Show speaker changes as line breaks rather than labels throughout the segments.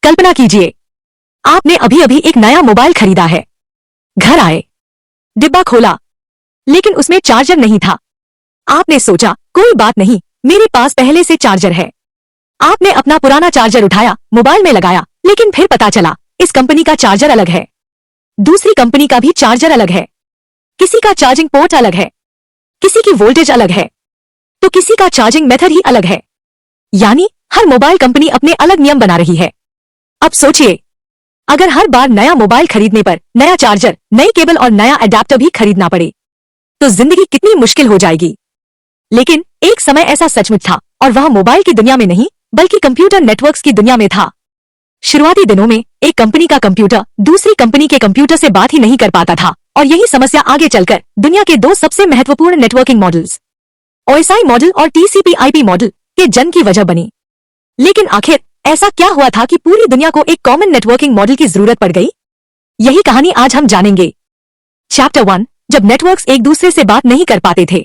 कल्पना कीजिए, आपने अभी अभी एक नया मोबाइल खरीदा है। घर आए, डिब्बा खोला, लेकिन उसमें चार्जर नहीं था। आपने सोचा, कोई बात नहीं, मेरे पास पहले से चार्जर है। आपने अपना पुराना चार्जर उठाया, मोबाइल में लगाया, लेकिन फिर पता चला इस कंपनी का चार्जर अलग है, दूसरी कंपनी का भी चार्जर अलग है, किसी का चार्जिंग पोर्ट अलग है, किसी की वोल्टेज अलग है, तो किसी का चार्जिंग मेथड ही अलग है। यानी हर मोबाइल कंपनी अपने अलग नियम बना रही है। अब सोचिए, अगर हर बार नया मोबाइल खरीदने पर नया चार्जर, नई केबल और नया अडेप्टर भी खरीदना पड़े, तो जिंदगी कितनी मुश्किल हो जाएगी। लेकिन एक समय ऐसा सचमुच था, और वह मोबाइल की दुनिया में नहीं, बल्कि कंप्यूटर नेटवर्क्स की दुनिया में था। शुरुआती दिनों में एक कंपनी का कंप्यूटर दूसरी कंपनी के कंप्यूटर से बात ही नहीं कर पाता था, और यही समस्या आगे चलकर दुनिया के दो सबसे महत्वपूर्ण नेटवर्किंग मॉडल्स, ओएसआई मॉडल और टीसीपी/आईपी मॉडल, के जन्म की वजह बनी। लेकिन आखिर ऐसा क्या हुआ था कि पूरी दुनिया को एक कॉमन नेटवर्किंग मॉडल की जरूरत पड़ गई? यही कहानी आज हम जानेंगे। चैप्टर 1, जब नेटवर्क्स एक दूसरे से बात नहीं कर पाते थे।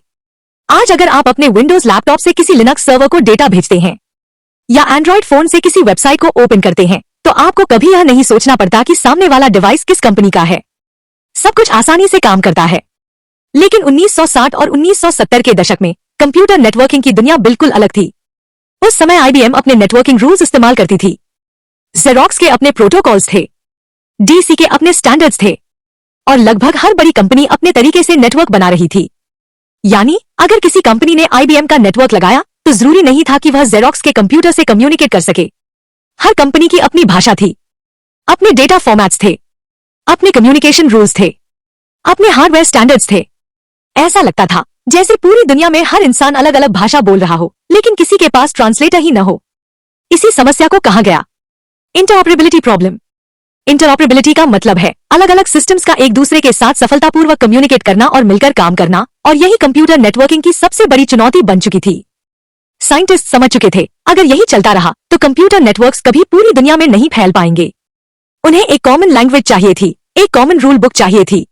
आज अगर आप अपने विंडोज लैपटॉप से किसी लिनक्स सर्वर को डेटा भेजते हैं, या एंड्रॉइड फोन से किसी वेबसाइट को ओपन करते हैं, तो आपको कभी यह नहीं सोचना पड़ता कि सामने वाला डिवाइस किस कंपनी का है। सब कुछ आसानी से काम करता है। लेकिन 1960 और 1970 के दशक में कंप्यूटर नेटवर्किंग की दुनिया बिल्कुल अलग थी। उस समय आईबीएम अपने नेटवर्किंग रूल्स इस्तेमाल करती थी। ज़ेरॉक्स के अपने प्रोटोकॉल्स थे, डीसी के अपने स्टैंडर्ड्स थे, और लगभग हर बड़ी कंपनी अपने तरीके से नेटवर्क बना रही थी। यानी अगर किसी कंपनी ने आईबीएम का नेटवर्क लगाया, तो जरूरी नहीं था कि वह ज़ेरॉक्स के कंप्यूटर से कम्युनिकेट कर सके। हर कंपनी की अपनी भाषा थी, अपने डेटा फॉर्मेट्स थे, अपने कम्युनिकेशन रूल्स थे, अपने हार्डवेयर स्टैंडर्ड्स थे। ऐसा लगता था जैसे पूरी दुनिया में हर इंसान अलग अलग भाषा बोल रहा हो, लेकिन किसी के पास ट्रांसलेटर ही न हो। इसी समस्या को कहा गया इंटरऑपरेबिलिटी प्रॉब्लम। इंटरऑपरेबिलिटी का मतलब है अलग अलग सिस्टम्स का एक दूसरे के साथ सफलतापूर्वक कम्युनिकेट करना और मिलकर काम करना, और यही कंप्यूटर नेटवर्किंग की सबसे बड़ी चुनौती बन चुकी थी। साइंटिस्ट समझ चुके थे, अगर यही चलता रहा तो कंप्यूटर नेटवर्क्स कभी पूरी दुनिया में नहीं फैल पाएंगे। उन्हें एक कॉमन लैंग्वेज चाहिए थी, एक कॉमन रूल बुक चाहिए थी,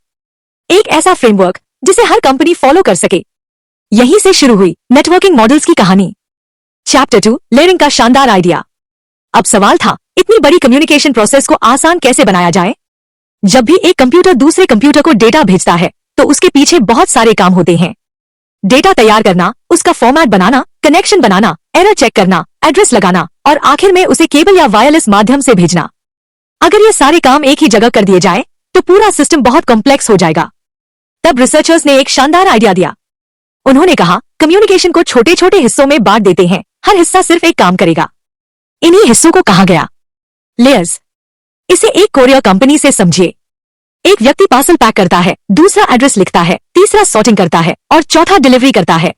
एक ऐसा फ्रेमवर्क जिसे हर कंपनी फॉलो कर सके। यहीं से शुरू हुई नेटवर्किंग मॉडल्स की कहानी। चैप्टर 2, लेयरिंग का शानदार आइडिया। अब सवाल था, इतनी बड़ी कम्युनिकेशन प्रोसेस को आसान कैसे बनाया जाए? जब भी एक कंप्यूटर दूसरे कंप्यूटर को डेटा भेजता है, तो उसके पीछे बहुत सारे काम होते हैं। डेटा तैयार करना, उसका फॉर्मेट बनाना, कनेक्शन बनाना, एरर चेक करना, एड्रेस लगाना, और आखिर में उसे केबल या वायरलेस माध्यम से भेजना। अगर ये सारे काम एक ही जगह कर दिए जाए, तो पूरा सिस्टम बहुत कॉम्प्लेक्स हो जाएगा। तब रिसर्चर्स ने एक शानदार आइडिया दिया। उन्होंने कहा, कम्युनिकेशन को छोटे छोटे हिस्सों में बांट देते हैं, हर हिस्सा सिर्फ एक काम करेगा। इन्हीं हिस्सों को कहा गया लेयर्स। इसे एक कोरियर कंपनी से समझिए। एक व्यक्ति पार्सल पैक करता है, दूसरा एड्रेस लिखता है, तीसरा सॉर्टिंग करता है, और चौथा डिलीवरी करता है।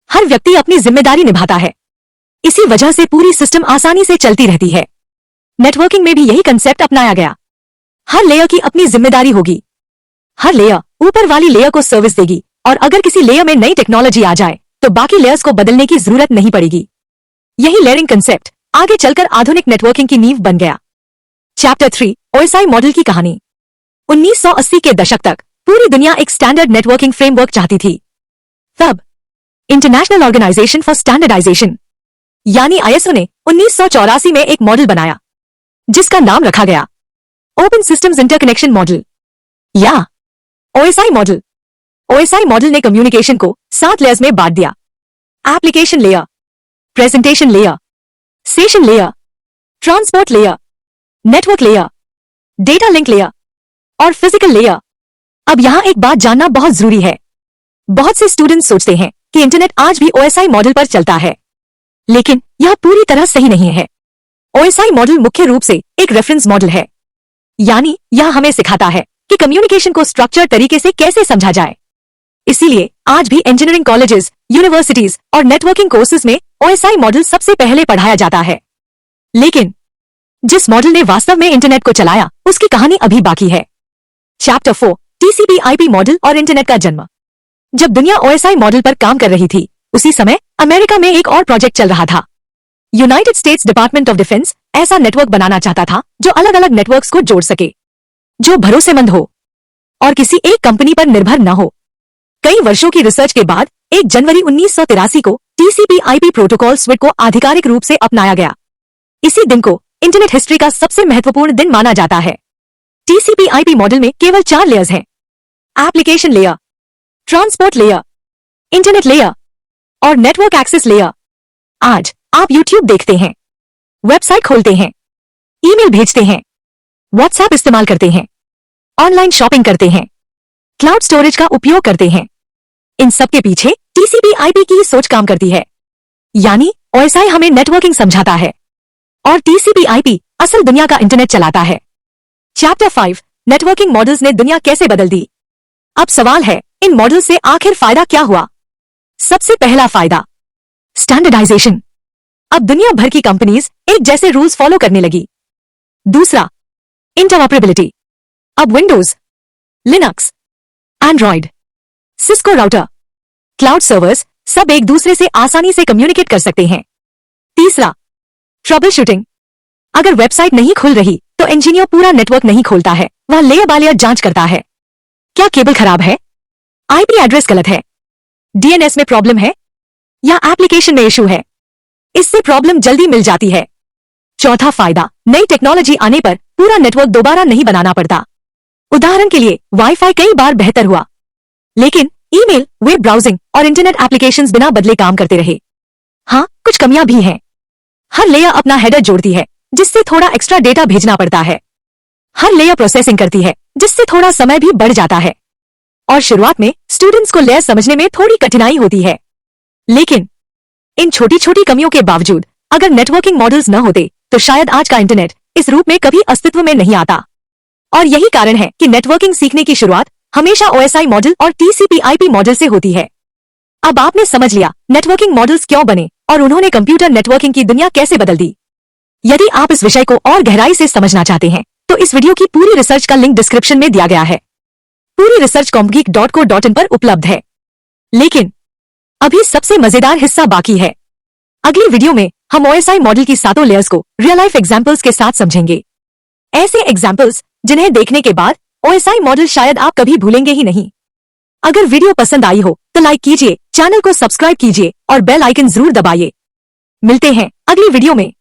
हर व्यक्ति अपनी जिम्मेदारी निभाता है। इसी वजह से पूरी सिस्टम आसानी से चलती रहती है। नेटवर्किंग में भी यही कंसेप्ट अपनाया गया। हर लेयर की अपनी जिम्मेदारी होगी। हर लेयर ऊपर वाली लेयर को सर्विस देगी, और अगर किसी लेयर में नई टेक्नोलॉजी आ जाए, तो बाकी लेयर्स को बदलने की जरूरत नहीं पड़ेगी। यही लेयरिंग कंसेप्ट आगे चलकर आधुनिक नेटवर्किंग की नींव बन गया। चैप्टर 3, ओएसआई मॉडल की कहानी। 1980 के दशक तक पूरी दुनिया एक स्टैंडर्ड नेटवर्किंग फ्रेमवर्क चाहती थी। तब इंटरनेशनल ऑर्गेनाइजेशन फॉर स्टैंडर्डाइजेशन यानी आईएसओ ने 1984 में एक मॉडल बनाया, जिसका नाम रखा गया ओपन सिस्टम्स इंटरकनेक्शन मॉडल, या ओएसआई मॉडल। ओएसआई मॉडल ने कम्युनिकेशन को 7 लेयर्स में बांट दिया। Application layer, presentation layer, session layer, transport layer, network layer, data link layer, और फिजिकल लेयर। अब यहां एक बात जानना बहुत जरूरी है। बहुत से स्टूडेंट्स सोचते हैं कि इंटरनेट आज भी ओएसआई मॉडल पर चलता है, लेकिन यह पूरी तरह सही नहीं है। ओएसआई मॉडल मुख्य रूप से एक रेफरेंस मॉडल है, यानी यह हमें सिखाता है कि कम्युनिकेशन को स्ट्रक्चर तरीके से कैसे समझा जाए। इसीलिए आज भी इंजीनियरिंग कॉलेजेस, यूनिवर्सिटीज और नेटवर्किंग कोर्सेज में ओएसआई मॉडल सबसे पहले पढ़ाया जाता है। लेकिन जिस मॉडल ने वास्तव में इंटरनेट को चलाया, उसकी कहानी अभी बाकी है। चैप्टर 4, टीसीपी/आईपी मॉडल और इंटरनेट का जन्म। जब दुनिया ओएसआई मॉडल पर काम कर रही थी, उसी समय अमेरिका में एक और प्रोजेक्ट चल रहा था। United states department of defence ऐसा नेटवर्क बनाना चाहता था जो अलग अलग नेटवर्क्स को जोड़ सके, जो भरोसेमंद हो और किसी एक कंपनी पर निर्भर न हो। कई वर्षों की रिसर्च के बाद 1 जनवरी 1983 को टीसीपी/आईपी प्रोटोकॉल स्विच को आधिकारिक रूप से अपनाया गया। इसी दिन को इंटरनेट हिस्ट्री का सबसे महत्वपूर्ण दिन माना जाता है। TCP/IP मॉडल में केवल 4 लेयर्स हैं: application layer, transport layer, internet layer और नेटवर्क एक्सेस लेयर। आज आप YouTube देखते हैं, वेबसाइट खोलते हैं, ईमेल भेजते हैं, व्हाट्सएप इस्तेमाल करते हैं, ऑनलाइन शॉपिंग करते हैं, क्लाउड स्टोरेज का उपयोग करते हैं। इन सब के पीछे TCP/IP की सोच काम करती है, यानी OSI हमें नेटवर्किंग समझाता है और TCP/IP असल दुनिया का इंटरनेट चलाता है। चैप्टर 5 नेटवर्किंग मॉडल्स ने दुनिया कैसे बदल दी। अब सवाल है, इन मॉडल से आखिर फायदा क्या हुआ। सबसे पहला फायदा, स्टैंडर्डाइजेशन। अब दुनिया भर की कंपनीज एक जैसे रूल्स फॉलो करने लगी। दूसरा, इंटरऑपरेबिलिटी। अब Windows, Linux, Android, Cisco router, cloud servers सब एक दूसरे से आसानी से कम्युनिकेट कर सकते हैं। तीसरा, ट्रबल शूटिंग। अगर वेबसाइट नहीं खुल रही तो इंजीनियर पूरा नेटवर्क नहीं खोलता है, वह लेयर बाय लेयर जांच करता है। क्या केबल खराब है, IP एड्रेस गलत है, DNS में प्रॉब्लम है या एप्लीकेशन में इशू है, इससे प्रॉब्लम जल्दी मिल जाती है। चौथा फायदा, नई टेक्नोलॉजी आने पर पूरा नेटवर्क दोबारा नहीं बनाना पड़ता। उदाहरण के लिए वाईफाई कई बार बेहतर हुआ, लेकिन ईमेल, वेब ब्राउजिंग और इंटरनेट एप्लीकेशंस बिना बदले काम करते रहे। हाँ, कुछ कमियां भी हैं। हर लेयर अपना हेडर जोड़ती है, जिससे थोड़ा एक्स्ट्रा डेटा भेजना पड़ता है। हर लेयर प्रोसेसिंग करती है, जिससे थोड़ा समय भी बढ़ जाता है। और शुरुआत में स्टूडेंट्स को लेयर समझने में थोड़ी कठिनाई होती है। लेकिन इन छोटी छोटी कमियों के बावजूद अगर नेटवर्किंग मॉडल्स न होते तो शायद आज का इंटरनेट इस रूप में कभी अस्तित्व में नहीं आता। और यही कारण है कि नेटवर्किंग सीखने की शुरुआत हमेशा OSI मॉडल और TCP/IP मॉडल से होती है। अब आपने समझ लिया नेटवर्किंग मॉडल्स क्यों बने और उन्होंने कंप्यूटर नेटवर्किंग की दुनिया कैसे बदल दी। यदि आप इस विषय को और गहराई से समझना चाहते हैं तो इस वीडियो की पूरी रिसर्च का लिंक डिस्क्रिप्शन में दिया गया है। पूरी रिसर्च compgeek.co.in पर उपलब्ध है। लेकिन अभी सबसे मजेदार हिस्सा बाकी है। अगली वीडियो में हम OSI मॉडल की 7 लेयर्स को रियल लाइफ एग्जांपल्स के साथ समझेंगे। ऐसे एग्जांपल्स जिन्हें देखने के बाद OSI मॉडल शायद आप कभी भूलेंगे ही नहीं। अगर वीडियो पसंद आई हो तो लाइक कीजिए, चैनल को सब्सक्राइब कीजिए और बेल आइकन जरूर दबाइए। मिलते हैं अगली वीडियो में।